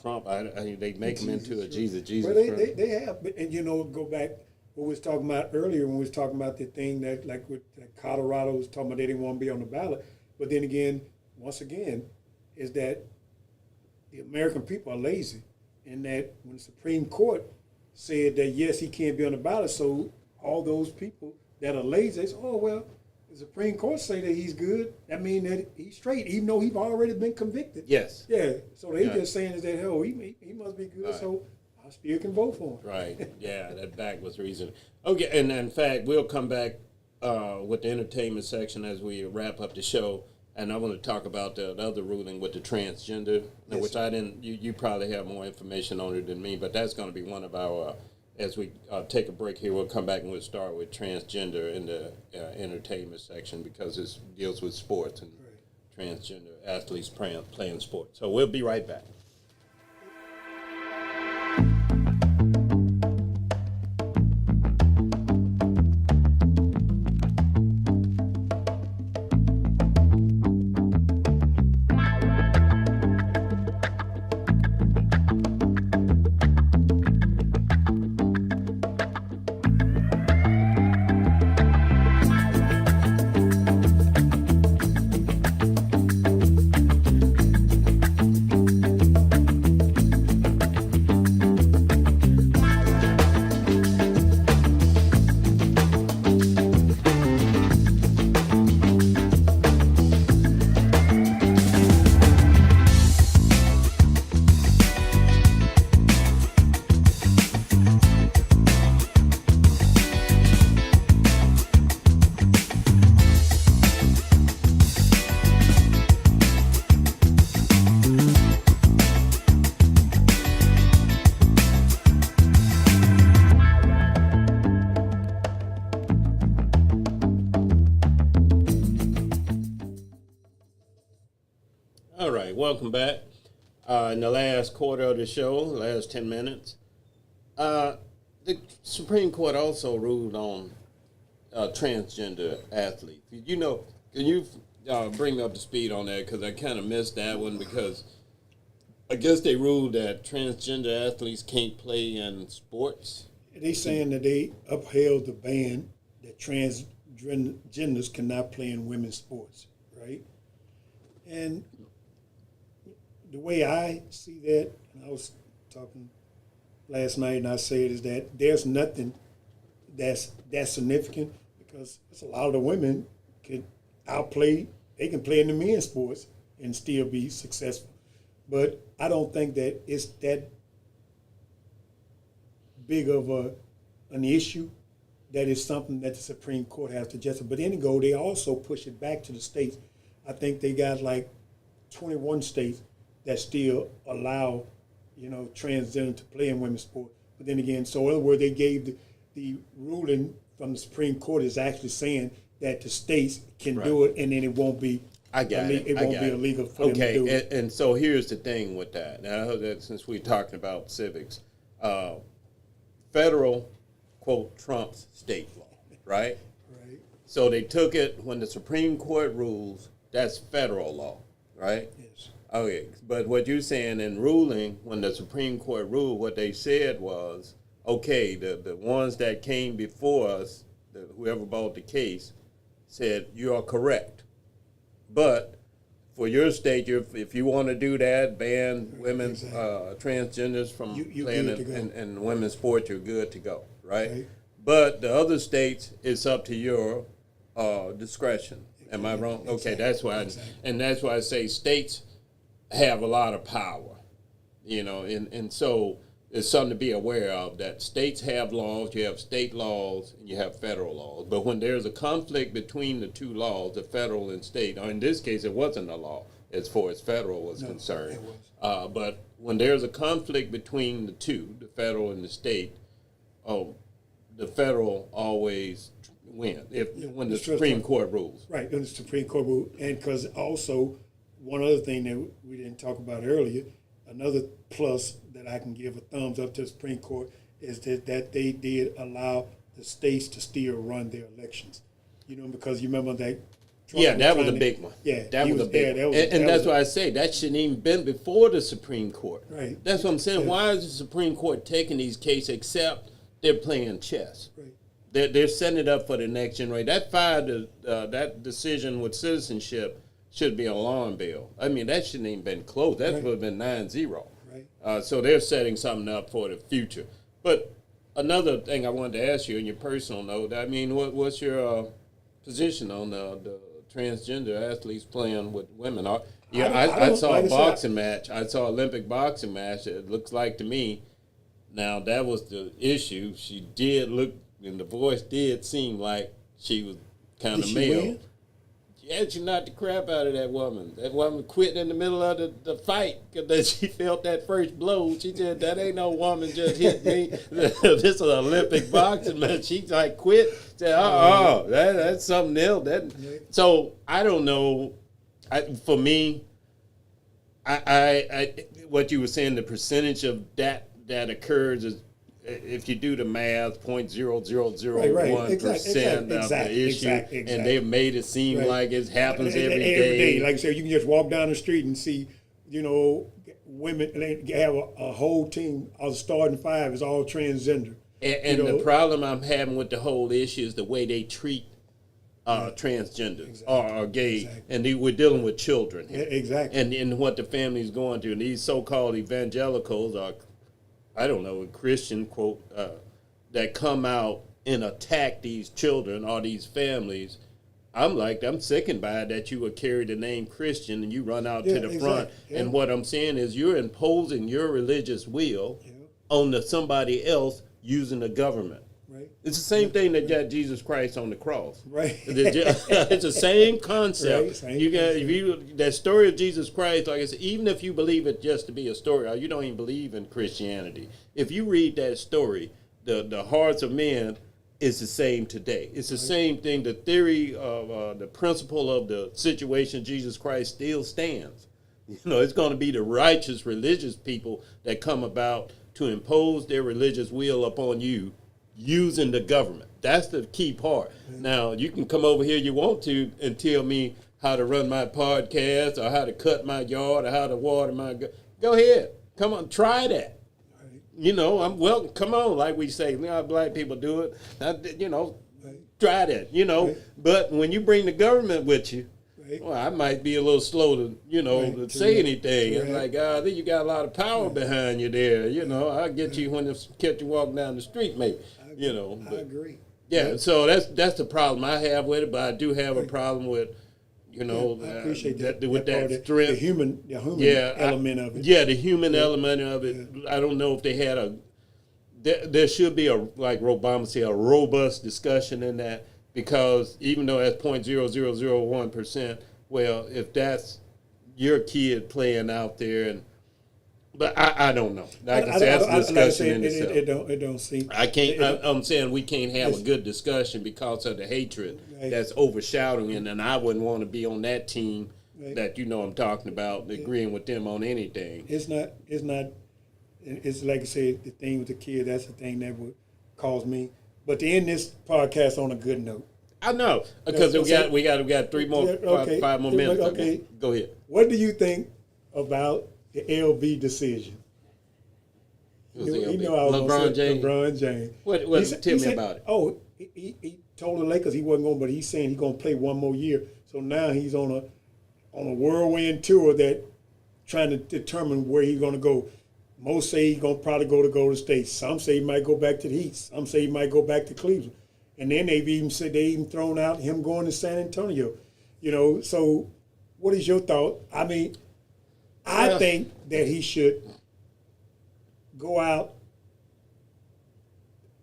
Trump. They make him into a Jesus. Well, they have, and go back what we was talking about earlier when we was talking about the thing that like with Colorado was talking about they didn't want to be on the ballot, but then again, once again, is that the American people are lazy, and that when the Supreme Court said that yes, he can't be on the ballot, so all those people that are lazy, they say, oh well, the Supreme Court say that he's good. That means that he's straight, even though he's already been convicted. Yes. Yeah. So they just saying is that he must be good, right. So I still can vote for him. Right. Yeah, that backwards reason. Okay, and in fact, we'll come back with the entertainment section as we wrap up the show. And I want to talk about the other ruling with the transgender, yes, which I didn't. You probably have more information on it than me, but that's going to be one of our. As we take a break here, we'll come back and we'll start with transgender in the entertainment section because it deals with sports and transgender athletes playing sports. So we'll be right back. All right, welcome back. In the last quarter of the show, last 10 minutes, the Supreme Court also ruled on transgender athletes. Can you bring me up to speed on that? Because I kind of missed that one because I guess they ruled that transgender athletes can't play in sports. They saying that they upheld the ban that transgenders cannot play in women's sports, right? And the way I see that, and I was talking last night, and I said is that there's nothing that's significant because a lot of the women can outplay. They can play in the men's sports and still be successful. But I don't think that it's that big of an issue that is something that the Supreme Court has to justify. But anyway, they also push it back to the states. I think they got like 21 states that still allow, transgender to play in women's sport. But then again, so in other words, they gave the ruling from the Supreme Court is actually saying that the states can do it, and then it won't be. It won't be illegal for them to do it. And so here's the thing with that. Now, since we're talking about civics, federal quote trumps state law, right? Right. So they took it when the Supreme Court rules. That's federal law, right? Yes. Okay, but what you're saying in ruling, when the Supreme Court ruled, what they said was, okay, the ones that came before us, whoever bought the case, said you are correct, but for your state, if you want to do that, ban women, Exactly. transgenders from You playing good to go. in women's sports, you're good to go, right? Right. But the other states, it's up to your discretion. Am I wrong? Exactly. Okay, that's why, Exactly. and that's why I say states have a lot of power, and so it's something to be aware of, that states have laws, you have state laws, and you have federal laws. But when there's a conflict between the two laws, the federal and state, or in this case, it wasn't a law as far as federal was concerned. It was. But when there's a conflict between the two, the federal and the state, the federal always win when the Supreme Court rules. Right, and the Supreme Court rule, and because also one other thing that we didn't talk about earlier, another plus that I can give a thumbs up to the Supreme Court is that they did allow the states to still run their elections. Because you remember that. Trump That was a trying big one. Yeah, that was a big one. And that's why I say that shouldn't even been before the Supreme Court. Right. That's what I'm saying. Yeah. Why is the Supreme Court taking these cases except they're playing chess? Right. They're setting it up for the next generation. That decision with citizenship should be an alarm bell. I mean, that shouldn't even been close. That would have been 9-0. Right. So they're setting something up for the future. But another thing I wanted to ask you, in your personal note, I mean, what's your position on the transgender athletes playing with women? I saw a boxing match. I saw Olympic boxing match. It looks like to me, now that was the issue. She did look, and the voice did seem like she was kind of male. Win? Yeah, she knocked the crap out of that woman. That woman quit in the middle of the fight because she felt that first blow. She said, that ain't no woman just hit me. This is an Olympic boxing match. She like quit. Said, that's something else. So I don't know. For me, I what you were saying, the percentage of that occurs is, if you do the math, 0.0001% of the issue, and they've made it seem like it happens every day. Like I said, you can just walk down the street and see, women, and they have a whole team of starting five is all transgender. And the problem I'm having with the whole issue is the way they treat transgender or gay, and we're dealing with children here. Exactly. And what the family's going through. And these so-called evangelicals are, I don't know, a Christian quote, that come out and attack these children or these families. I'm sickened by it that you would carry the name Christian and you run out to the front. Yeah. And what I'm saying is you're imposing your religious will on somebody else using the government. Right. It's the same thing that got Jesus Christ on the cross. Right. It's the same concept. Right, That story of Jesus Christ, like I said, even if you believe it just to be a story, or you don't even believe in Christianity, if you read that story, the hearts of men is the same today. It's the same thing. The theory of the principle of the situation of Jesus Christ still stands. It's going to be the righteous religious people that come about to impose their religious will upon you using the government. That's the key part. Now, you can come over here you want to and tell me how to run my podcast or how to cut my yard or how to water my go ahead. Come on, try that. I'm welcome. Come on, like we say, black people do it. Try that, But when you bring the government with you, well, I might be a little slow to, to say anything. It's like, then you got a lot of power behind you there. I'll get you when it's catch you walking down the street, maybe. I agree. Yeah, so that's the problem I have with it, but I do have a problem with, I appreciate that with that strength. The human element of it. Yeah, the human element of it. I don't know if they had there should be like Obama said, a robust discussion in that, because even though that's 0.0001%, well, if that's your kid playing out there but I don't know. Like I said, that's a discussion in itself. It don't seem. I'm saying we can't have a good discussion because of the hatred that's overshadowing, and I wouldn't want to be on that team that I'm talking about, agreeing with them on anything. It's not. It's like I said, the thing with the kid. That's the thing that would cause me. But to end this podcast on a good note. I know, because we got 5 more minutes. Okay. Go ahead. What do you think about the LV decision. Who's the You LB? know I was gonna LeBron say James. LeBron James. Tell me about it. Oh, he told the Lakers he wasn't going, but he's saying he's going to play one more year. So now he's on a whirlwind tour that trying to determine where he's going to go. Most say he's going to probably go to Golden State. Some say he might go back to the Heat. Some say he might go back to Cleveland. And then they've even said they even thrown out him going to San Antonio. You know, so what is your thought? I mean, I think that he should go out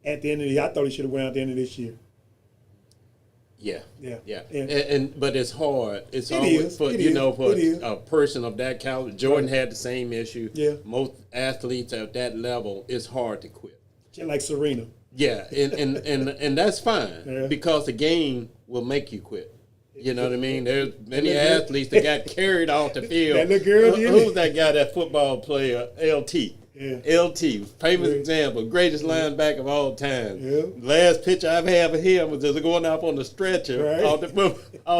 at the end of the year. I thought he should have went out at the end of this year. Yeah. And but it's hard. It's It always is. for It you is. know for It is. a person of that caliber. Jordan had the same issue. Yeah. Most athletes at that level, it's hard to quit. Just like Serena. Yeah, and that's fine Yeah. because the game will make you quit. You know what I mean? There's many That look athletes that got carried off the field. That little girl did Who's it. that guy? That football player, LT. Yeah. LT, famous Yeah. example, greatest linebacker of all time. Yeah. Last picture I've had of him was just going up on the stretcher Right. off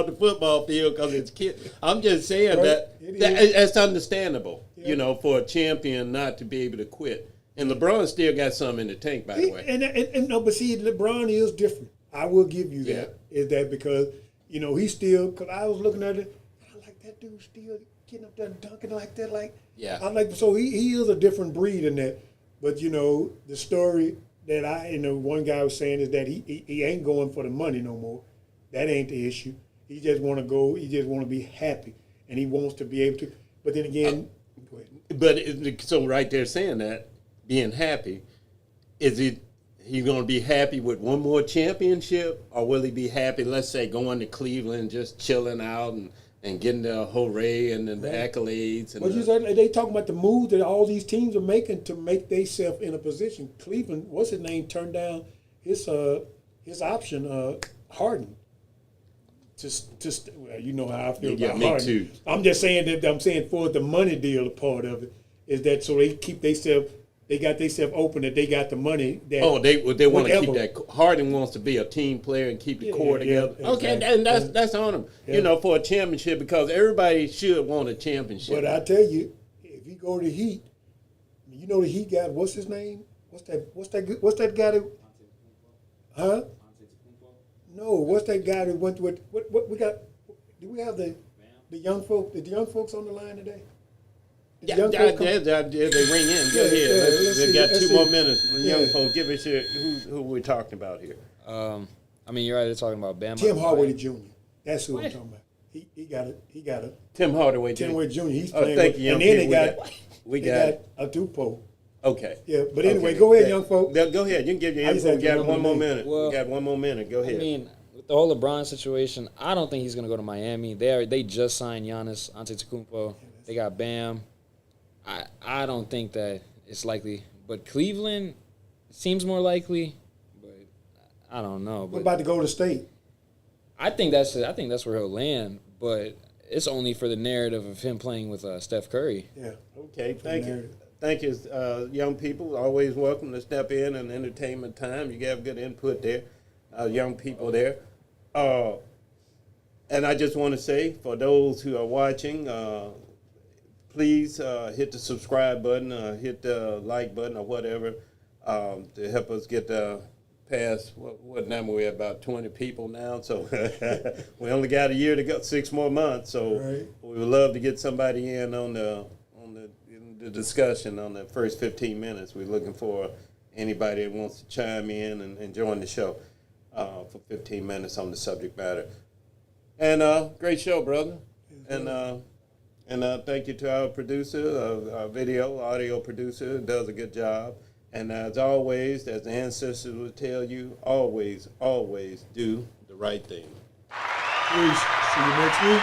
the football field because it's kid. I'm just saying Right. that It that's understandable, Yeah. you know, for a champion not to be able to quit. And LeBron still got some in the tank, by the way. And no, but see, LeBron is different. I will give you that. Is that because, you know, he's still, because I was looking at it, I like that dude still getting up there and dunking like that. Like, Yeah. I'm like, so he is a different breed in that. But, you know, the story that one guy was saying is that he ain't going for the money no more. That ain't the issue. He just want to go, he just want to be happy. And he wants to be able to, but then again, go ahead. But so right there saying that, being happy, is it he's going to be happy with one more championship, or will he be happy, let's say, going to Cleveland, just chilling out and getting the hooray and the accolades? And But you said they talking about the move that all these teams are making to make themselves in a position. Cleveland, what's his name, turned down his option, Harden. Well, you know how I feel Yeah, about me Harden. too. I'm just saying that for the money deal part of it is that so they keep themselves. They got themselves open that they got the money. That They want to keep whatever. that. Harden wants to be a team player and keep the core together. yeah, Okay, exactly. and that's on him. Yeah. You know, for a championship, because everybody should want a championship. But I tell you, if you go to the Heat, you know the Heat got what's his name? What's that guy that? Huh? No, what's that guy that went with what we got? Do we have the young folk? The young folks on the line today? The Yeah, young they folk come- ring in. Go Yeah, ahead. yeah, Let's see, got let's 2 see. more minutes. Young Yeah. folks, give us who we're talking about here. I mean, you're right. They're talking about Bama. Tim Hardaway Jr. That's who I'm talking about. He got a Tim Hardaway. Tim Hardaway Jr. He's Oh, playing thank with, you, young and then people. they We got a Dupo. okay. Yeah, but anyway, Okay. go ahead, Yeah. young folk. Go ahead. You can give your I just info. had We to got remember one the more name. minute. Well, We got one more minute. Go ahead. I mean, with the whole LeBron situation, I don't think he's going to go to Miami. They just signed Giannis Antetokounmpo. They got Bam. I don't think that it's likely. But Cleveland seems more likely. But I don't know. What But about to go to state? I think that's where he'll land. But it's only for the narrative of him playing with Steph Curry. Yeah. Okay, thank you. narrative. Thank you, young people. Always welcome to step in and entertainment time. You have good input there, young people there. And I just want to say, for those who are watching, please hit the subscribe button, hit the like button or whatever to help us get past, what number we at, about 20 people now. So we only got a year to go, 6 more months. So Right. we would love to get somebody in on the discussion on the first 15 minutes. We're looking for anybody that wants to chime in and join the show for 15 minutes on the subject matter. And great show, brother. And thank you to our producer, our video, audio producer, does a good job. And as always, as the ancestors would tell you, always, always do the right thing. Peace. See you next week.